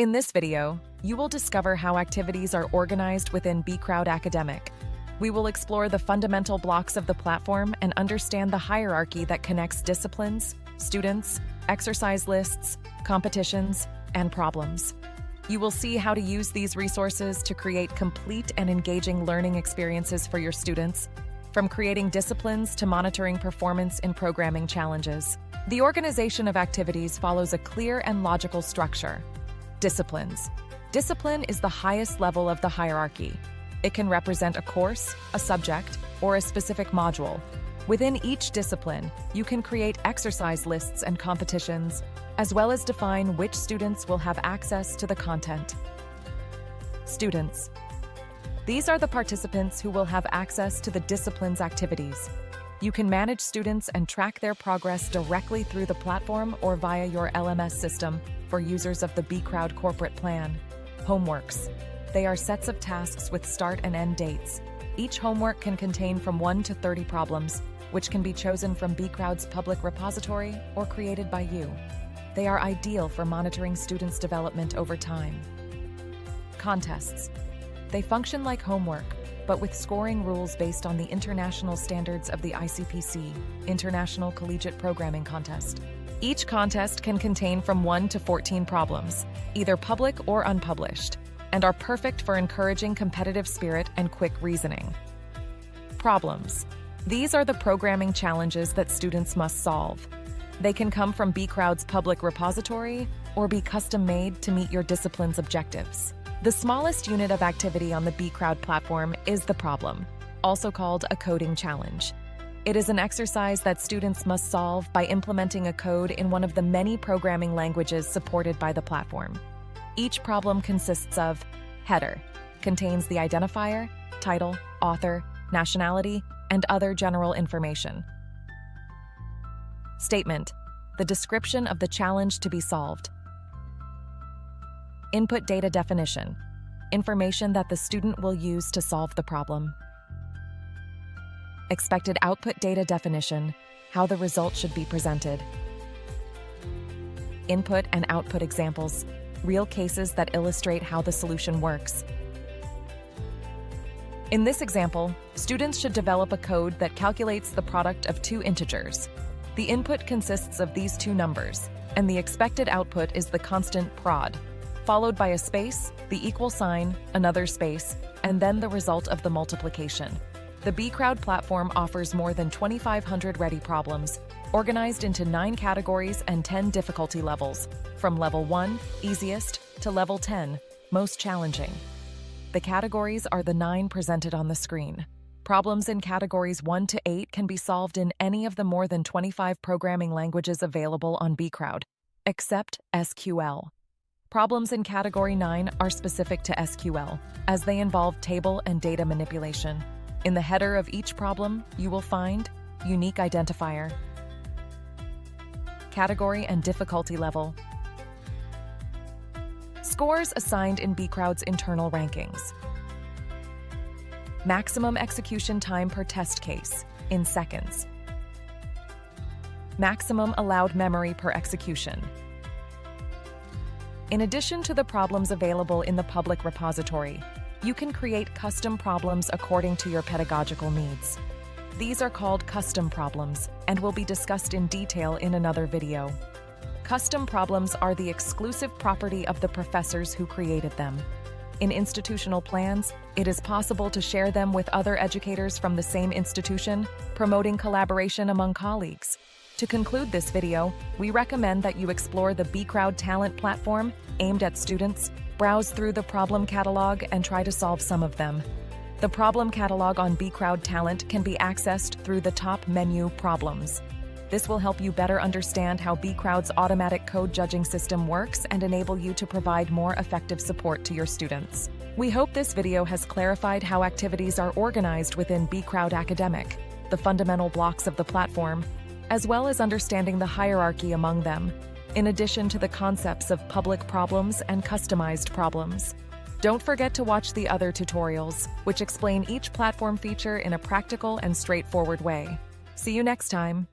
In this video, you will discover how activities are organized within beecrowd Academic. We will explore the fundamental blocks of the platform and understand the hierarchy that connects disciplines, students, exercise lists, competitions, and problems. You will see how to use these resources to create complete and engaging learning experiences for your students, from creating disciplines to monitoring performance in programming challenges. The organization of activities follows a clear and logical structure. Disciplines. Discipline is the highest level of the hierarchy. It can represent a course, a subject, or a specific module. Within each discipline, you can create exercise lists and competitions, as well as define which students will have access to the content. Students. These are the participants who will have access to the discipline's activities. You can manage students and track their progress directly through the platform or via your LMS system for users of the beecrowd corporate plan. Homeworks. They are sets of tasks with start and end dates. Each homework can contain from 1 to 30 problems, which can be chosen from beecrowd's public repository or created by you. They are ideal for monitoring students' development over time. Contests. They function like homework, but with scoring rules based on the international standards of the ICPC, International Collegiate Programming Contest. Each contest can contain from 1 to 14 problems, either public or unpublished, and are perfect for encouraging competitive spirit and quick reasoning. Problems. These are the programming challenges that students must solve. They can come from beecrowd's public repository or be custom-made to meet your discipline's objectives. The smallest unit of activity on the beecrowd platform is the problem, also called a coding challenge. It is an exercise that students must solve by implementing a code in one of the many programming languages supported by the platform. Each problem consists of header, contains the identifier, title, author, nationality, and other general information. Statement, the description of the challenge to be solved. Input data definition, information that the student will use to solve the problem. Expected output data definition, how the result should be presented. Input and output examples, real cases that illustrate how the solution works. In this example, students should develop a code that calculates the product of two integers. The input consists of these two numbers, and the expected output is the constant prod, followed by a space, the equal sign, another space, and then the result of the multiplication. The beecrowd platform offers more than 2,500 ready problems, organized into 9 categories and 10 difficulty levels, from level 1, easiest, to level 10, most challenging. The categories are the 9 presented on the screen. Problems in categories 1 to 8 can be solved in any of the more than 25 programming languages available on beecrowd, except SQL. Problems in Category 9 are specific to SQL, as they involve table and data manipulation. In the header of each problem, you will find unique identifier, category and difficulty level, scores assigned in beecrowd's internal rankings, maximum execution time per test case, in seconds, maximum allowed memory per execution. In addition to the problems available in the public repository, you can create custom problems according to your pedagogical needs. These are called custom problems and will be discussed in detail in another video. Custom problems are the exclusive property of the professors who created them. In institutional plans, it is possible to share them with other educators from the same institution, promoting collaboration among colleagues. To conclude this video, we recommend that you explore the beecrowd talent platform aimed at students, browse through the problem catalog, and try to solve some of them. The problem catalog on beecrowd talent can be accessed through the top menu Problems. This will help you better understand how beecrowd's automatic code judging system works and enable you to provide more effective support to your students. We hope this video has clarified how activities are organized within beecrowd Academic, the fundamental blocks of the platform, as well as understanding the hierarchy among them, in addition to the concepts of public problems and customized problems. Don't forget to watch the other tutorials, which explain each platform feature in a practical and straightforward way. See you next time.